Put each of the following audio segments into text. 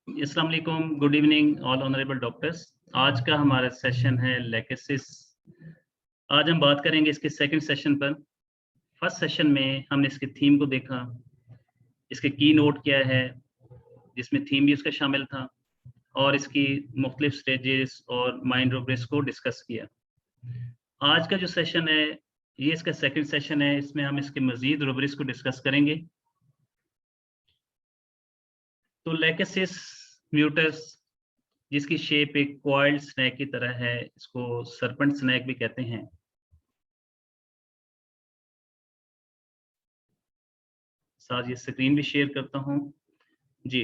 अस्सलाम वालेकुम, good evening all honourable doctors. आज का हमारा सेशन है लेकेसिस। आज हम बात करेंगे इसके सेकंड सेशन पर। फर्स्ट सेशन में हमने इसके थीम को देखा, इसके की नोट क्या है, जिसमें थीम भी उसका शामिल था, और इसकी मुख्तलिफ स्टेजेस और माइंड रूब्रिक्स को डिस्कस किया। आज का जो सेशन है ये इसका सेकंड सेशन है, इसमें हम इसके मजीद रूब्रिक्स को डिस्कस करेंगे। तो लेकेसिस म्यूटस, जिसकी शेप एक कॉइल्ड स्नैक की तरह है, इसको सरपेंट स्नैक भी कहते हैं। साथ ये स्क्रीन भी शेयर करता हूं जी।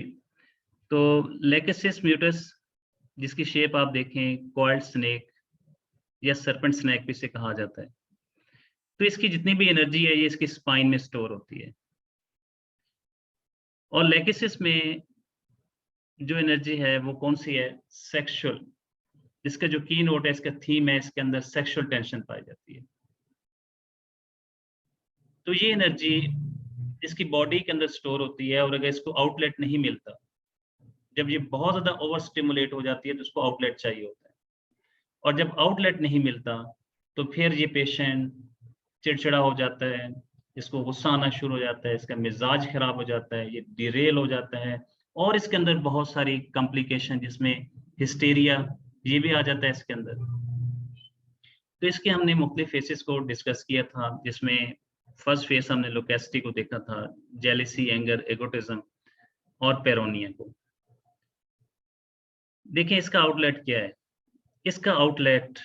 तो लेकेसिस म्यूटस, जिसकी शेप आप देखें कॉइल्ड स्नैक या सरपेंट स्नैक भी इसे कहा जाता है। तो इसकी जितनी भी एनर्जी है ये इसकी स्पाइन में स्टोर होती है। और लेकेसिस में जो एनर्जी है वो कौन सी है? सेक्सुअल। इसका जो की नोट है, इसका थीम है, इसके अंदर सेक्सुअल टेंशन पाई जाती है। तो ये एनर्जी इसकी बॉडी के अंदर स्टोर होती है, और अगर इसको आउटलेट नहीं मिलता, जब ये बहुत ज्यादा ओवर स्टिमुलेट हो जाती है तो इसको आउटलेट चाहिए होता है। और जब आउटलेट नहीं मिलता तो फिर ये पेशेंट चिड़चिड़ा हो जाता है, इसको गुस्सा आना शुरू हो जाता है, इसका मिजाज खराब हो जाता है, ये डिरेल हो जाता है, और इसके अंदर बहुत सारी कॉम्प्लिकेशन जिसमें हिस्टेरिया ये भी आ जाता है इसके अंदर। तो इसके हमने मुख्तलिफ फेसेस को डिस्कस किया था, जिसमें फर्स्ट फेस हमने लोकेसिटी को देखा था, जेलिसी, एंगर, एगोटिज्म और पेरोनिया को। देखिए इसका आउटलेट क्या है। इसका आउटलेट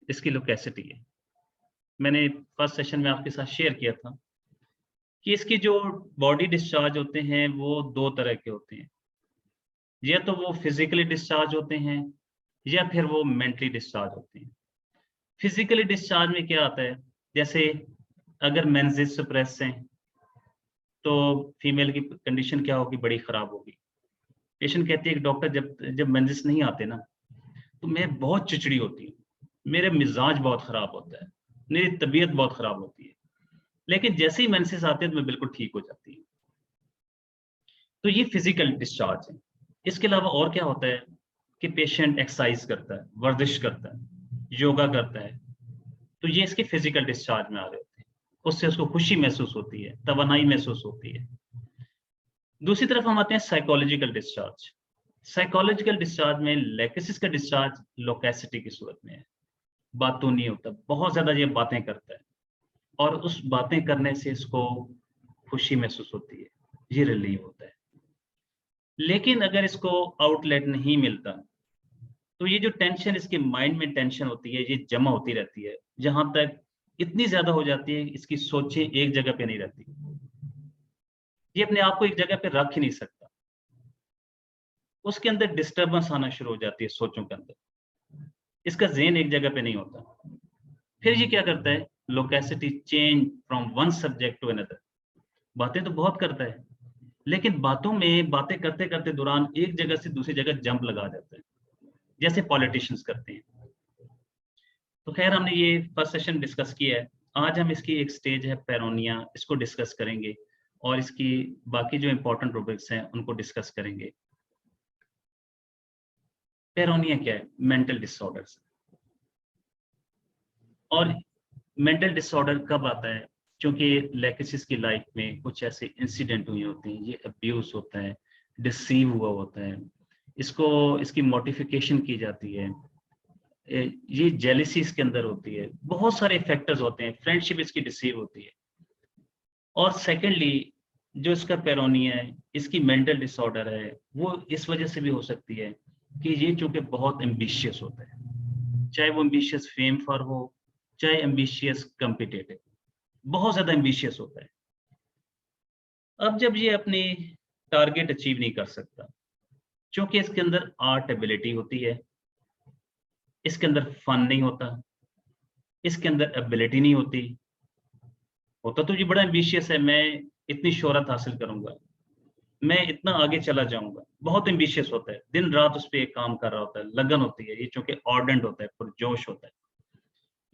इसकी लोकेसिटी है। मैंने फर्स्ट सेशन में आपके साथ शेयर किया था कि इसकी जो बॉडी डिस्चार्ज होते हैं वो दो तरह के होते हैं, या तो वो फिजिकली डिस्चार्ज होते हैं या फिर वो मेंटली डिस्चार्ज होते हैं। फिजिकली डिस्चार्ज में क्या आता है, जैसे अगर मेंसेस सप्रेस हैं तो फीमेल की कंडीशन क्या होगी? बड़ी खराब होगी। पेशेंट कहती है कि डॉक्टर जब जब मेंसेस नहीं आते ना तो मैं बहुत चिड़चिड़ी होती हूँ, मेरे मिजाज बहुत खराब होता है, मेरी तबीयत बहुत खराब होती है, लेकिन जैसे ही मेंसेस आते हैं तो मैं बिल्कुल ठीक हो जाती हूँ। तो ये फिजिकल डिस्चार्ज है। इसके अलावा और क्या होता है कि पेशेंट एक्सरसाइज करता है, वर्जिश करता है, योगा करता है, तो ये इसके फिजिकल डिस्चार्ज में आ रहे होते हैं। उससे उसको खुशी महसूस होती है, तवानाई महसूस होती है। दूसरी तरफ हम आते हैं साइकोलॉजिकल डिस्चार्ज। साइकोलॉजिकल डिस्चार्ज में लेकेसिस का डिस्चार्ज लोकेसिटी की सूरत में है। बातों नहीं होता, बहुत ज्यादा ये बातें करता है, और उस बातें करने से इसको खुशी महसूस होती है, ये रिलीव होता है। लेकिन अगर इसको आउटलेट नहीं मिलता तो ये जो टेंशन इसके माइंड में टेंशन होती है ये जमा होती रहती है, जहां तक इतनी ज्यादा हो जाती है इसकी सोचें एक जगह पे नहीं रहती, ये अपने आप को एक जगह पे रख ही नहीं सकता, उसके अंदर डिस्टर्बेंस आना शुरू हो जाती है सोचों के अंदर, इसका ज़हन एक जगह पे नहीं होता। फिर ये क्या करता है, loquacity change from one subject to another. बातें तो बहुत करता है, लेकिन बातों में बातें करते करते दौरान एक जगह से दूसरी जगह जंप लगा जाता है, जैसे पॉलिटिशियंस करते हैं। तो खैर हमने ये फर्स्ट सेशन डिस्कस किया है। आज हम इसकी एक स्टेज है पेरोनिया, इसको डिस्कस करेंगे, और इसकी बाकी जो इंपॉर्टेंट रूब्रिक्स हैं उनको डिस्कस करेंगे। पेरोनिया क्या है? Mental disorders. और मेंटल डिसऑर्डर कब आता है? क्योंकि लेकेसिस की लाइफ में कुछ ऐसे इंसिडेंट हुए होते हैं, ये अब्यूज होता है, डिसीव हुआ होता है, इसको इसकी मॉडिफिकेशन की जाती है, ये जेलिसी इसके अंदर होती है, बहुत सारे फैक्टर्स होते हैं, फ्रेंडशिप इसकी डिसीव होती है। और सेकेंडली जो इसका पेरोनिया है, इसकी मेंटल डिसऑर्डर है, वो इस वजह से भी हो सकती है कि ये चूंकि बहुत एम्बिशियस होता है, चाहे वो एम्बिशियस फेम फॉर हो, चाहे एम्बिशियस कम्पिटेटिव, बहुत ज्यादा एम्बिशियस होता है। अब जब ये अपनी टारगेट अचीव नहीं कर सकता, क्योंकि इसके अंदर आर्ट एबिलिटी होती है, इसके अंदर फन नहीं होता, इसके अंदर एबिलिटी नहीं होती, होता तो ये बड़ा एम्बिशियस है, मैं इतनी शोहरत हासिल करूंगा, मैं इतना आगे चला जाऊंगा, बहुत एम्बिशियस होता है, दिन रात उस पर काम कर रहा होता है, लगन होती है, ये चूंकि ऑर्डेंट होता है, पुरजोश होता है।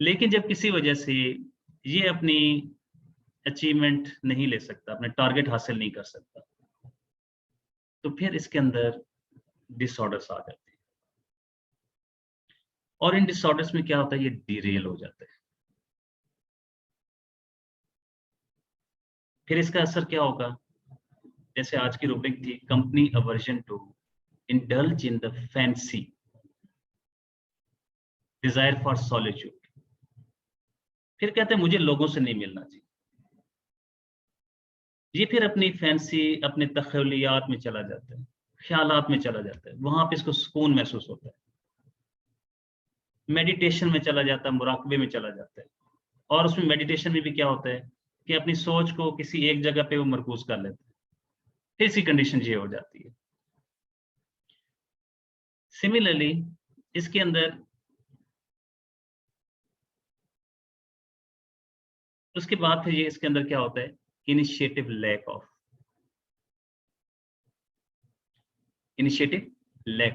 लेकिन जब किसी वजह से ये अपनी अचीवमेंट नहीं ले सकता, अपने टारगेट हासिल नहीं कर सकता, तो फिर इसके अंदर डिसऑर्डर्स आ जाते हैं, और इन डिसऑर्डर्स में क्या होता है, ये डिरेल हो जाता है। फिर इसका असर क्या होगा, जैसे आज की रूब्रिक थी, company aversion to indulge in the fancy, desire for solitude. फिर कहते हैं मुझे लोगों से नहीं मिलना चाहिए, ये फिर अपनी फैंसी, अपने तखयलियात में चला जाता है, ख्यालात में चला जाता है, वहां पे इसको सुकून महसूस होता है, मेडिटेशन में चला जाता है, मुराकबे में चला जाता है। और उसमें मेडिटेशन में भी क्या होता है कि अपनी सोच को किसी एक जगह पे वो मरकूज कर लेता है, फिर इसी कंडीशन ये हो जाती है। सिमिलरली इसके अंदर उसके बाद फिर ये इसके अंदर क्या होता है, इनिशिएटिव लैक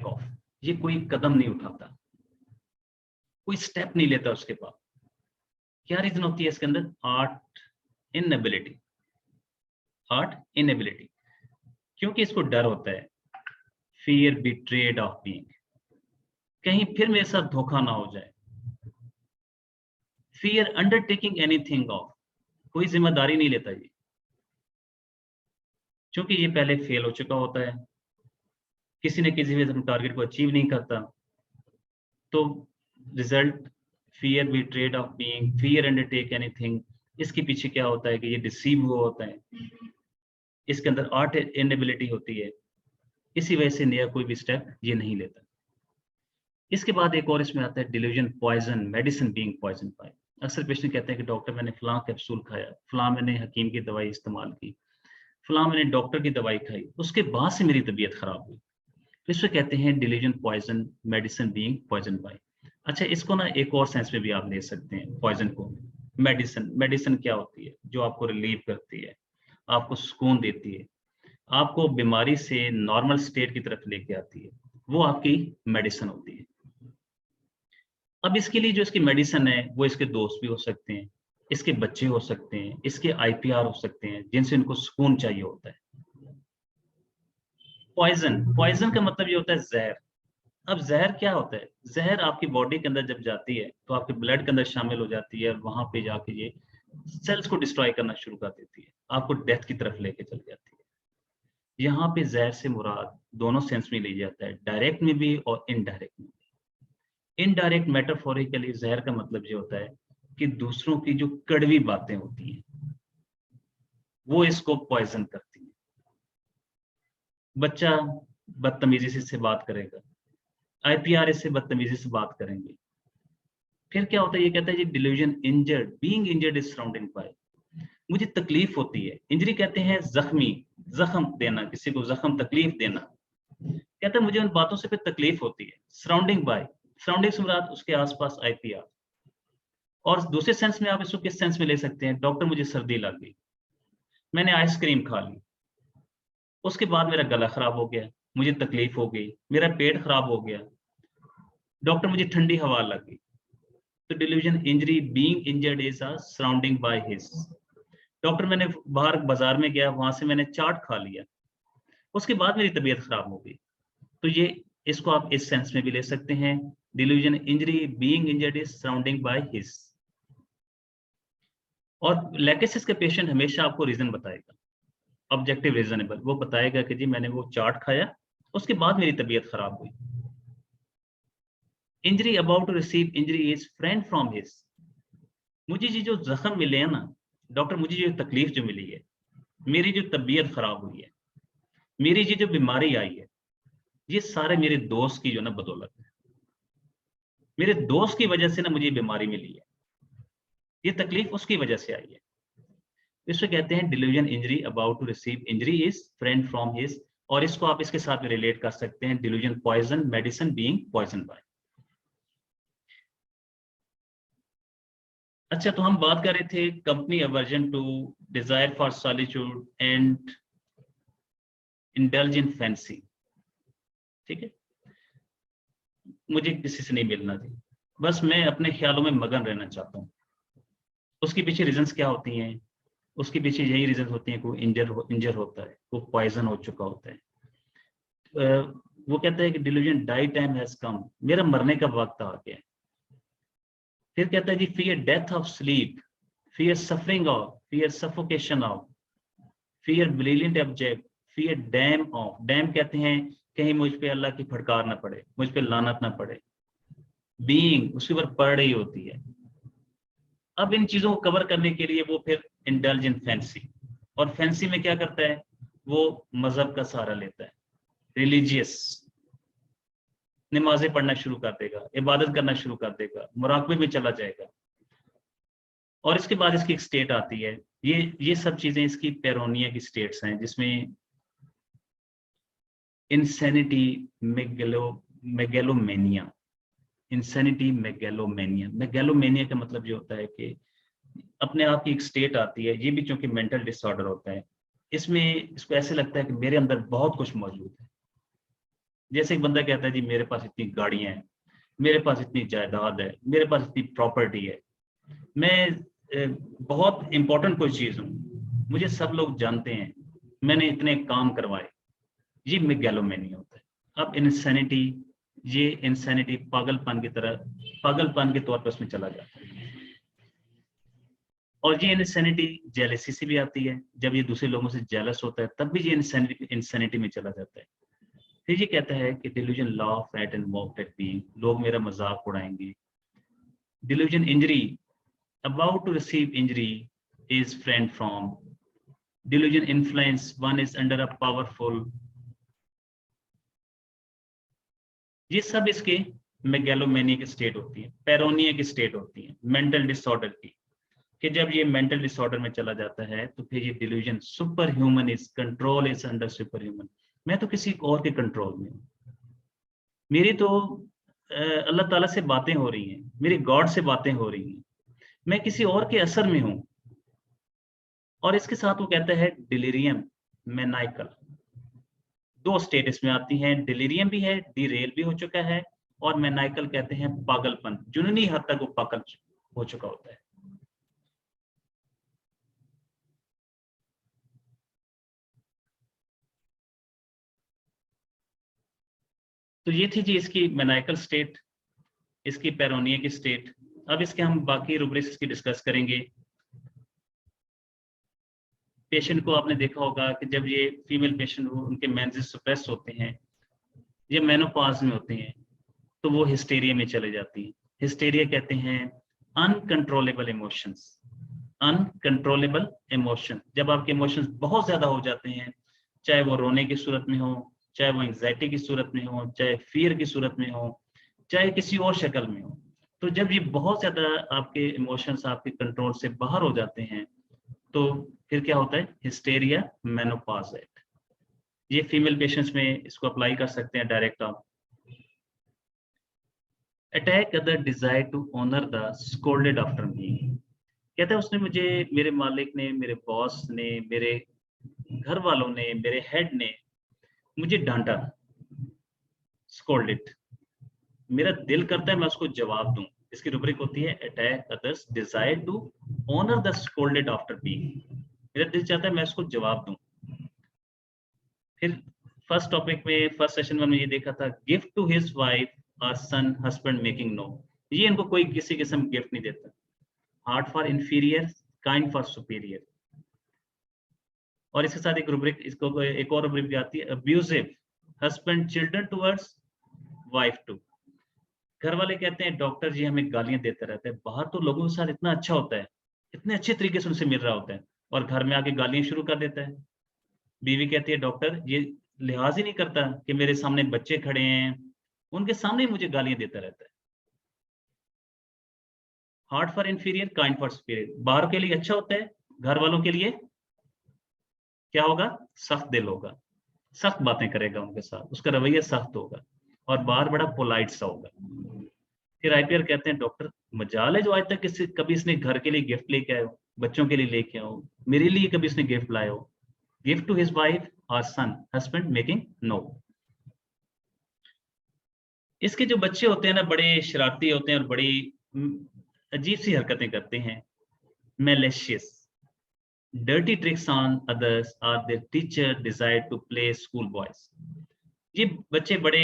ऑफ, ये कोई कदम नहीं उठाता, कोई स्टेप नहीं लेता उसके बाद। क्या रीजन होती है इसके अंदर, आर्ट इनएबिलिटी, क्योंकि इसको डर होता है, फियर बिट्रेड ऑफ बीइंग, कहीं फिर मेरे साथ धोखा ना हो जाए, फियर अंडरटेकिंग एनीथिंग ऑफ, कोई जिम्मेदारी नहीं लेता ये, क्योंकि ये पहले फेल हो चुका होता है, किसी न किसी वजह से टारगेट को अचीव नहीं करता, तो result fear betrayed of being, fear undertake anything, इसके पीछे क्या होता है कि ये डिसीव हुआ होता है, इसके अंदर आर्ट इनएबिलिटी होती है, इसी वजह से नया कोई भी स्टेप ये नहीं लेता। इसके बाद एक और इसमें आता है delusion poison, medicine being poison by. अक्सर पेशेंट कहते हैं कि डॉक्टर मैंने फलां कैप्सूल खाया, फलां मैंने हकीम की दवाई इस्तेमाल की, फलां मैंने डॉक्टर की दवाई खाई, उसके बाद से मेरी तबीयत खराब हुई। तो इसको कहते हैं delusion poison, medicine being poison by. अच्छा, इसको ना एक और सेंस में भी आप ले सकते हैं पॉइजन को। मेडिसिन क्या होती है, जो आपको रिलीव करती है, आपको सुकून देती है, आपको बीमारी से नॉर्मल स्टेट की तरफ लेके आती है, वो आपकी मेडिसिन होती है। अब इसके लिए जो इसकी मेडिसिन है वो इसके दोस्त भी हो सकते हैं, इसके बच्चे हो सकते हैं, इसके आईपीआर हो सकते हैं, जिनसे इनको सुकून चाहिए होता है। पॉइजन का मतलब ये होता है जहर। अब जहर क्या होता है, जहर आपकी बॉडी के अंदर जब जाती है तो आपके ब्लड के अंदर शामिल हो जाती है, और वहां पे जाके ये सेल्स को डिस्ट्रॉय करना शुरू कर देती है, आपको डेथ की तरफ लेके चल जाती है। यहाँ पे जहर से मुराद दोनों सेंस में लिया जाता है, डायरेक्ट में भी और इनडायरेक्ट में भी। इनडायरेक्ट मेटाफोरिकली जहर का मतलब ये होता है कि दूसरों की जो कड़वी बातें होती हैं वो इसको पॉइजन करती है। बच्चा बदतमीजी से इससे बात करेगा, आईपीआर इससे बदतमीजी से बात करेंगे, फिर क्या होता है, ये कहता है ये delusion injured, being injured is surrounding by, मुझे तकलीफ होती है। इंजरी कहते हैं जख्म देना, किसी को जख्म तकलीफ देना, कहते हैं मुझे उन बातों से फिर तकलीफ होती है। सराउंडिंग बाय, सराउंडिंग से मुराद उसके आसपास आईपीआर। और दूसरे सेंस में आप इसको किस सेंस में ले सकते हैं, डॉक्टर मुझे सर्दी लग गई, मैंने आइसक्रीम खा ली, उसके बाद मेरा गला खराब हो गया, मुझे तकलीफ हो गई, मेरा पेट खराब हो गया, डॉक्टर मुझे ठंडी हवा लग गई। तो delusion injury, being injured is surrounding by his. Doctor, मैंने बाहर बाजार में गया, वहां से मैंने चाट खा लिया, उसके बाद मेरी तबीयत खराब हो गई। तो ये इसको आप इस सेंस में भी ले सकते हैं, delusion injury, being injured is surrounding by his. और लैकेसिस के पेशेंट हमेशा आपको रीजन बताएगा, ऑब्जेक्टिव रीजनेबल, वो बताएगा कि जी मैंने वो चाट खाया, उसके बाद मेरी तबीयत खराब हुई। Injury about to receive injury is friend from his, मुझे ये जो जख्म मिले हैं ना डॉक्टर, मुझे जो तकलीफ जो मिली है, मेरी जो तबीयत खराब हुई है, मेरी ये जो बीमारी आई है, ये सारे मेरे दोस्त की जो ना बदौलत है, मेरे दोस्त की वजह से ना मुझे ये बीमारी मिली है, ये तकलीफ उसकी वजह से आई है। इसको कहते हैं delusion injury about to receive injury is friend from his. और इसको आप इसके साथ में रिलेट कर सकते हैं, delusion poison, medicine being poison by. अच्छा, तो हम बात कर रहे थे company aversion to, desire for solitude and indulge in fancy. ठीक है, मुझे किसी से नहीं मिलना थी, बस मैं अपने ख्यालों में मगन रहना चाहता हूँ। उसके पीछे रीजंस क्या होती हैं, उसके पीछे यही रीजन होती हैं, कोई इंजर होता है, वो पॉइजन हो चुका होता है, वो कहता है कि delusion die time has come, मेरा मरने का वक्त आ गया। फिर कहता है जी fear death of sleep, fear suffering of, fear suffocation of, fear brilliant object, fear dam of. Dam कहते हैं कहीं मुझ पे अल्लाह की फटकार ना पड़े, मुझ पे लानत ना पड़े। बीइंग उसके ऊपर पड़ रही होती है। अब इन चीजों को कवर करने के लिए वो फिर इंडल्ज इन फैंसी, और फैंसी में क्या करता है, वो मजहब का सहारा लेता है, रिलीजियस, नमाजें पढ़ना शुरू कर देगा, इबादत करना शुरू कर देगा, मुराकबे में चला जाएगा। और इसके बाद इसकी एक स्टेट आती है, ये सब चीजें इसकी पेरोनिया की स्टेट्स हैं, जिसमें इंसैनिटी, मेगेलोमेनिया, इंसैनिटी, मेगेलोमेनिया का मतलब ये होता है कि अपने आप की एक स्टेट आती है, ये भी चूंकि मेंटल डिसऑर्डर होता है, इसमें इसको ऐसे लगता है कि मेरे अंदर बहुत कुछ मौजूद है। जैसे एक बंदा कहता है जी मेरे पास इतनी गाड़ियां हैं, मेरे पास इतनी जायदाद है, मेरे पास इतनी प्रॉपर्टी है, मैं बहुत इंपॉर्टेंट कोई चीज हूँ, मुझे सब लोग जानते हैं, मैंने इतने काम करवाए, ये मेगैलोमेनिया होता है। अब इंसैनिटी, ये इंसैनिटी पागलपन की तरह, पागलपन के तौर पर उसमें चला जाता है। और ये इंसैनिटी जेलसी से भी आती है, जब ये दूसरे लोगों से जेलस होता है तब भी ये इंसैनिटी में चला जाता है। फिर ये कहता है कि delusion laugh at and mock at me, लोग मेरा मजाक उड़ाएंगे। Delusion injury, about to receive injury is friend from. Delusion influence, one is under a powerful. ये सब इसके मेगैलोमेनिया की स्टेट होती है, पेरोनिया की स्टेट होती है, मेंटल डिसऑर्डर की, कि जब ये मेंटल डिसऑर्डर में चला जाता है तो फिर ये delusion super human is control is under super human, मैं तो किसी और के कंट्रोल में हूँ, मेरी तो अल्लाह ताला से बातें हो रही हैं, मेरी गॉड से बातें हो रही हैं, मैं किसी और के असर में हूं। और इसके साथ वो कहता है डिलीरियम, मैनाइकल, दो स्टेट इसमें आती हैं, डिलीरियम भी है, डिरेल भी हो चुका है, और मैनाइकल कहते हैं पागलपन, जुनूनी हद तक वो पागल हो चुका होता है। तो ये थी जी इसकी मैनाइकल स्टेट, इसकी पेरोनिया की स्टेट। अब इसके हम बाकी रूब्रिक्स की डिस्कस करेंगे। पेशेंट को आपने देखा होगा कि जब ये फीमेल पेशेंट उनके मेंसेस सप्रेस होते हैं, ये मेनोपॉज में होते हैं, तो वो हिस्टेरिया में चले जाती है। हिस्टेरिया कहते हैं अनकंट्रोलेबल इमोशंस, अनकंट्रोलेबल इमोशन, जब आपके इमोशंस बहुत ज्यादा हो जाते हैं, चाहे वो रोने की सूरत में हो, चाहे वो एंजाइटी की सूरत में हो, चाहे फियर की सूरत में हो, चाहे किसी और शक्ल में हो, तो जब ये बहुत ज्यादा आपके इमोशंस आपके कंट्रोल से बाहर हो जाते हैं, तो फिर क्या होता है, हिस्टेरिया मेनोपॉज है। ये फीमेल पेशेंट्स में इसको अप्लाई कर सकते हैं डायरेक्ट आप। Attack other desire to honour the scolded after me, कहता है उसने मुझे, मेरे मालिक ने, मेरे बॉस ने, मेरे घर वालों ने, मेरे हेड ने मुझे डांटा, स्कोल्डेड, मेरा दिल करता है मैं उसको जवाब दूं। इसकी रूब्रिक होती है attack others desire to honour the scolded after me, मेरा दिल चाहता है मैं उसको जवाब दूं। फिर फर्स्ट टॉपिक में, फर्स्ट सेशन में हमने ये देखा था, गिफ्ट टू हिज वाइफ और सन हस्बैंड मेकिंग नो, ये इनको कोई किसी किस्म गिफ्ट नहीं देता। Heart for inferior, kind for superior. और इसके साथ एक रूब्रिक, इसको एक और रूब्रिक आती है, abusive husband children towards wife to. घर वाले कहते हैं डॉक्टर जी हमें गालियां देते रहते हैं, बाहर तो लोगों के साथ इतना अच्छा होता है, इतने अच्छे तरीके से उनसे मिल रहा होता है, और घर में आके गालियां शुरू कर देता है। बीवी कहती है डॉक्टर ये लिहाज ही नहीं करता कि मेरे सामने बच्चे खड़े हैं, उनके सामने ही मुझे गालियां देता रहता है। Heart for inferior, kind for superior, बाहर के लिए अच्छा होता है, घर वालों के लिए क्या होगा, सख्त दिल होगा, सख्त बातें करेगा उनके साथ, उसका रवैया सख्त होगा, और बाहर बड़ा पोलाइट सा होगा। फिर आईपीआर कहते हैं डॉक्टर मजाल है जो आज तक कभी इसने घर के लिए गिफ्ट लेके आए हो, बच्चों के लिए लेके आओ, मेरे लिए कभी इसने गिफ्ट लाए हो। गिफ्ट टू हिज वाइफ और सन हस्बैंड मेकिंग नो। इसके जो बच्चे होते हैं ना, बड़े शरारती होते हैं और बड़ी अजीब सी हरकतें करते हैं। malicious, dirty tricks on others, or their teacher desire to play school boys, ये बच्चे बड़े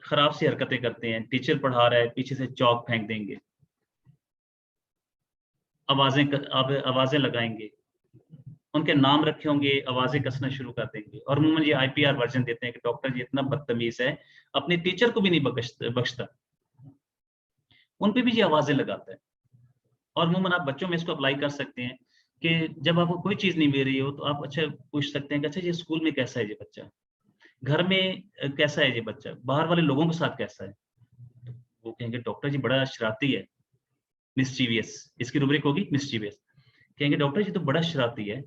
खराब सी हरकतें करते हैं, टीचर पढ़ा रहा है, पीछे से चौक फेंक देंगे, आवाजें लगाएंगे, उनके नाम रखे होंगे, आवाजें कसना शुरू कर देंगे, और उन्होंने ये IPR वर्जन देते हैं कि डॉक्टर जी इतना बदतमीज है, अपने टीचर को भी नहीं बख्शता, उन पे भी ये आवाजें लगाता है। और अमूमन आप बच्चों में इसको अप्लाई कर सकते हैं कि जब आपको कोई चीज नहीं मिल रही हो तो आप अच्छा पूछ सकते हैं कि अच्छा ये स्कूल में कैसा है ये बच्चा, घर में कैसा है ये बच्चा, बाहर वाले लोगों के साथ कैसा है। तो वो कहेंगे डॉक्टर जी बड़ा शरारती है, मिस्चीवियस, इसकी रूब्रिक होगी मिस्चीवियस। कहेंगे डॉक्टर जी तो बड़ा शरारती है,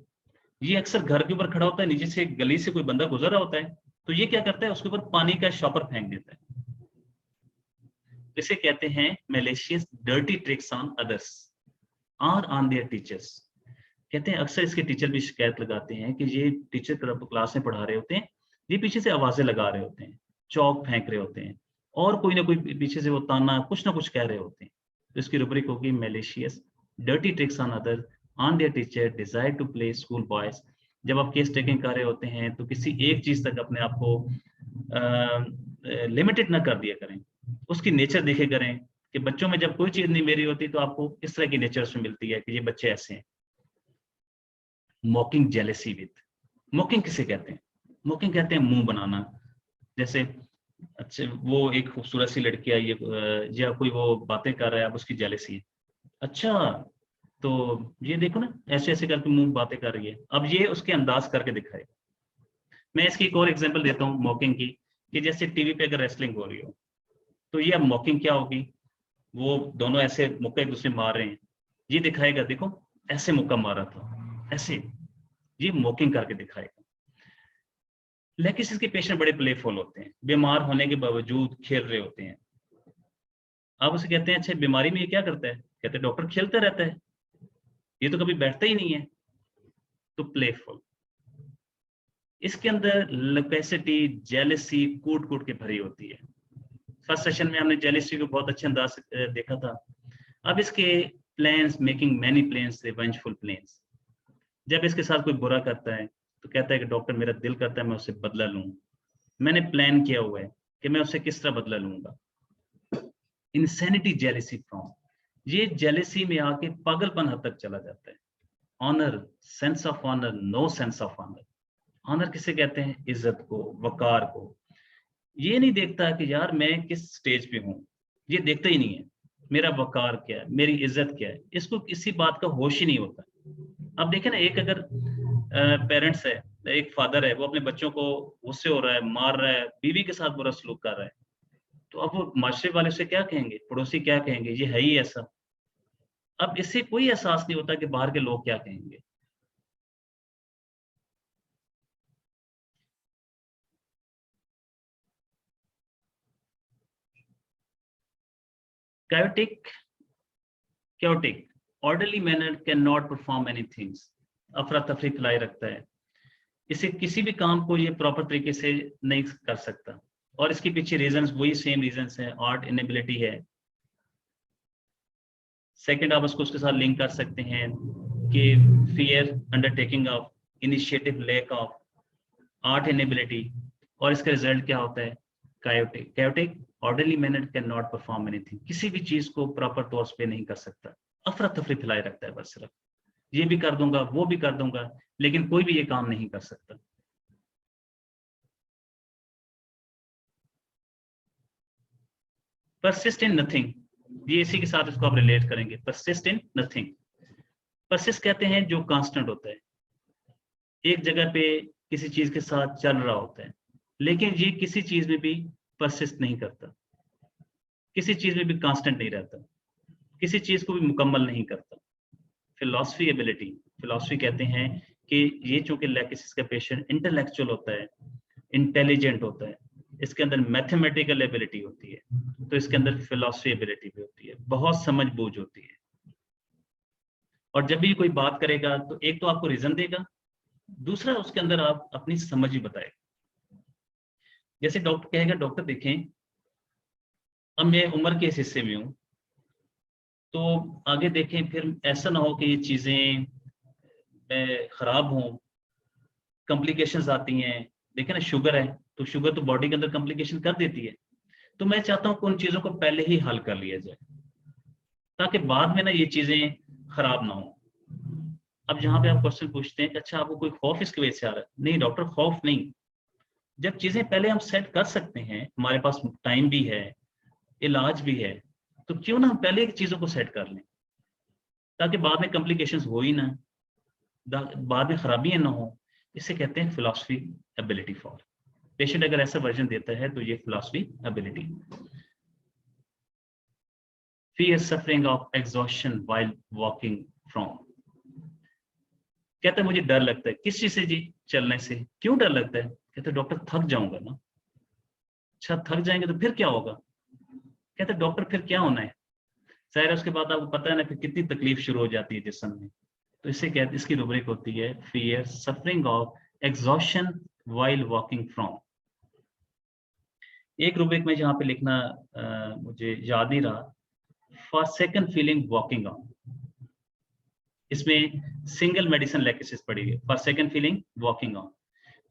ये अक्सर घर के ऊपर खड़ा होता है, नीचे से गली से कोई बंदा गुजर रहा होता है तो ये क्या करता है, उसके ऊपर पानी का शॉपर फेंक देता है। इसे कहते हैं malicious dirty tricks on others और ऑन देयर टीचर्स। कहते हैं अक्सर इसके टीचर भी शिकायत लगाते हैं कि ये टीचर क्लास में पढ़ा रहे होते हैं, ये पीछे से आवाजें लगा रहे होते हैं, चौक फेंक रहे होते हैं, और कोई ना कोई पीछे से वो ताना कुछ ना कुछ कह रहे होते हैं। तो इसकी रूब्रिक होगी malicious dirty tricks on other on their teacher desire to play school boys. जब आप केस टेकिंग कर रहे होते हैं तो किसी एक चीज तक अपने आप को लिमिटेड ना कर दिया करें, उसकी नेचर देखे करें कि बच्चों में जब कोई चीज नहीं मेरी होती तो आपको इस तरह की नेचर उसमें मिलती है कि ये बच्चे ऐसे हैं। मॉकिंग जेलेसी विद, मॉकिंग किसे कहते हैं, मॉकिंग कहते हैं मुंह बनाना। जैसे अच्छा वो एक खूबसूरत सी लड़की आई है या कोई वो बातें कर रहा है, आप उसकी जेलेसी है, अच्छा तो ये देखो ना ऐसे ऐसे करके मुंह बातें कर रही है, अब ये उसके अंदाज करके दिखाएगा। मैं इसकी एक और एग्जांपल देता हूँ मॉकिंग की, कि जैसे टीवी पे अगर रेसलिंग हो रही हो तो ये अब मॉकिंग क्या होगी, वो दोनों ऐसे मुक्का एक दूसरे मार रहे हैं, ये दिखाएगा देखो ऐसे मुक्का मारा था ऐसे, ये मॉकिंग करके दिखाएगा। लेकिन के पेशेंट बड़े प्लेफुल होते हैं, बीमार होने के बावजूद खेल रहे होते हैं। आप उसे कहते हैं अच्छा बीमारी में ये क्या करता है, कहते हैं डॉक्टर खेलता रहता है, ये तो कभी बैठता ही नहीं है। तो प्लेफुल, इसके अंदर लपेसिटी जेलसी कूट कूट के भरी होती है। फर्स्ट सेशन में हमने जेलसी को बहुत अच्छे अंदाज से देखा था। अब इसके plans, making many plans, revengeful plans. जब इसके साथ कोई बुरा करता है तो कहता है कि डॉक्टर मेरा दिल करता है मैं उससे बदला लूं, मैंने प्लान किया हुआ है कि मैं उससे किस तरह बदला लूंगा। इंसैनिटी जेलसी फ्रॉम, ये जेलसी में आके पागलपन हद तक चला जाता है। Honour, sense of honour, no sense of honour. Honour किसे कहते हैं, इज्जत को, वकार को। ये नहीं देखता कि यार मैं किस स्टेज पे हूँ, ये देखता ही नहीं है मेरा वकार क्या है, मेरी इज्जत क्या है, इसको किसी बात का होश ही नहीं होता। अब देखें ना, एक अगर पेरेंट्स है, एक फादर है, वो अपने बच्चों को गुस्से हो रहा है, मार रहा है, बीवी के साथ बुरा सलूक कर रहा है, तो अब वो माशरे वाले से क्या कहेंगे, पड़ोसी क्या कहेंगे, ये है ही ऐसा। अब इससे कोई एहसास नहीं होता कि बाहर के लोग क्या कहेंगे। chaotic chaotic orderly manner cannot perform many things, अफरा तफरी फैलाए रखता है, इसे किसी भी काम को ये प्रॉपर तरीके से नहीं कर सकता। और इसके पीछे रीजंस वही सेम रीजंस हैं, आर्ट इनेबिलिटी है। सेकंड आप उसके साथ लिंक कर सकते हैं कि fear undertaking of initiative, lack of art inability, और इसका रिजल्ट क्या होता है, chaotic chaotic orderly manner cannot perform anything, किसी भी चीज को प्रॉपर तौर पे नहीं कर सकता, अफरा तफरी फैलाए रखता है, बस सिर्फ ये भी कर दूंगा वो भी कर दूंगा, लेकिन कोई भी ये काम नहीं कर सकता। परसिस्ट इन नथिंग, ये इसी के साथ इसको आप रिलेट करेंगे, परसिस्ट इन नथिंग। परसिस्ट कहते हैं जो कांस्टेंट होता है, एक जगह पे किसी चीज के साथ चल रहा होता है, लेकिन ये किसी चीज में भी परसिस्ट नहीं करता, किसी चीज में भी कांस्टेंट नहीं रहता, किसी चीज को भी मुकम्मल नहीं करता। फिलॉसफी एबिलिटी, फिलॉसफी कहते हैं कि ये चूंकि लैकिसिस का पेशेंट इंटेलेक्चुअल होता है, इंटेलिजेंट होता है, इसके अंदर मैथमेटिकल एबिलिटी होती है, तो इसके अंदर फिलॉसफी एबिलिटी भी होती है, बहुत समझ बूझ होती है। और जब भी कोई बात करेगा तो एक तो आपको रीजन देगा, दूसरा उसके अंदर आप अपनी समझ ही बताएगा। जैसे डॉक्टर कहेगा, डॉक्टर देखें अब मैं उम्र के इस हिस्से में हूँ, तो आगे देखें फिर ऐसा ना हो कि ये चीजें मैं खराब हूँ, कॉम्प्लिकेशंस आती हैं। देखें ना, शुगर है, तो शुगर तो बॉडी के अंदर कॉम्प्लिकेशन कर देती है। तो मैं चाहता हूँ कि उन चीजों को पहले ही हल कर लिया जाए, ताकि बाद में ना ये चीजें खराब ना हो। अब जहाँ पे आप क्वेश्चन पूछते हैं कि अच्छा आपको कोई खौफ इसकी वजह से आ रहा है, नहीं डॉक्टर, खौफ नहीं। जब चीजें पहले हम सेट कर सकते हैं, हमारे पास टाइम भी है, इलाज भी है, तो क्यों ना हम पहले चीजों को सेट कर लें, ताकि बाद में कॉम्प्लिकेशंस हो ही ना, बाद में खराबियां ना हो। इसे कहते हैं फिलॉसफी एबिलिटी फॉर। पेशेंट अगर ऐसा वर्जन देता है तो ये philosophy ability. Fear suffering of exhaustion while walking from। कहता है मुझे डर लगता है, किस चीज से जी? चलने से। क्यों डर लगता है? कहते डॉक्टर थक जाऊंगा ना। अच्छा थक जाएंगे तो फिर क्या होगा? कहते डॉक्टर फिर क्या होना है? शायद उसके बाद आपको पता है ना फिर कितनी तकलीफ शुरू हो जाती है जिस्म में। तो इसे कहते, इसकी रूब्रिक होती है fear suffering of exhaustion while walking from. एक रूब्रिक में जहाँ पे लिखना मुझे याद नहीं रहा, for second feeling walking on. इसमें सिंगल मेडिसिन लैकेसिस पड़ी है, for second feeling walking on.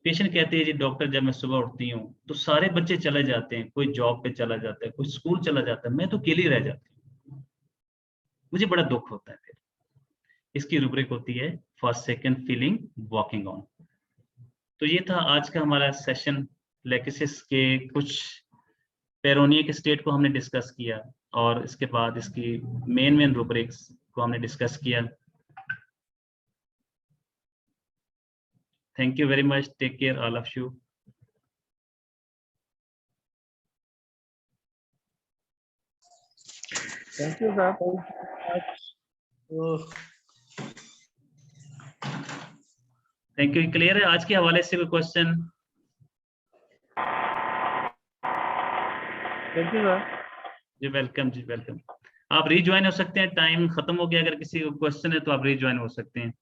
Patient कहते हैं जी डॉक्टर जब मैं सुबह उठती हूँ तो सारे बच्चे चले जाते हैं, कोई जॉब पे चला जाता है, कोई स्कूल चला जाता है, मैं तो अकेली रह जाती हूँ, मुझे बड़ा दुख होता है। फिर इसकी रूब्रिक होती है for second feeling walking on. तो ये था आज का हमारा सेशन। लैकेसिस के कुछ पेरोनिया के स्टेट को हमने डिस्कस किया, और इसके बाद इसकी मेन रूब्रिक्स को हमने डिस्कस किया। Thank you very much. Take care, all of you. Thank you, sir. Thank you. Clear है आज के हवाले से कोई क्वेश्चन? Thank you, sir. जी वेलकम, जी वेलकम। आप रीज्वाइन हो सकते हैं, टाइम खत्म हो गया, अगर किसी को क्वेश्चन है तो आप रीज्वाइन हो सकते हैं।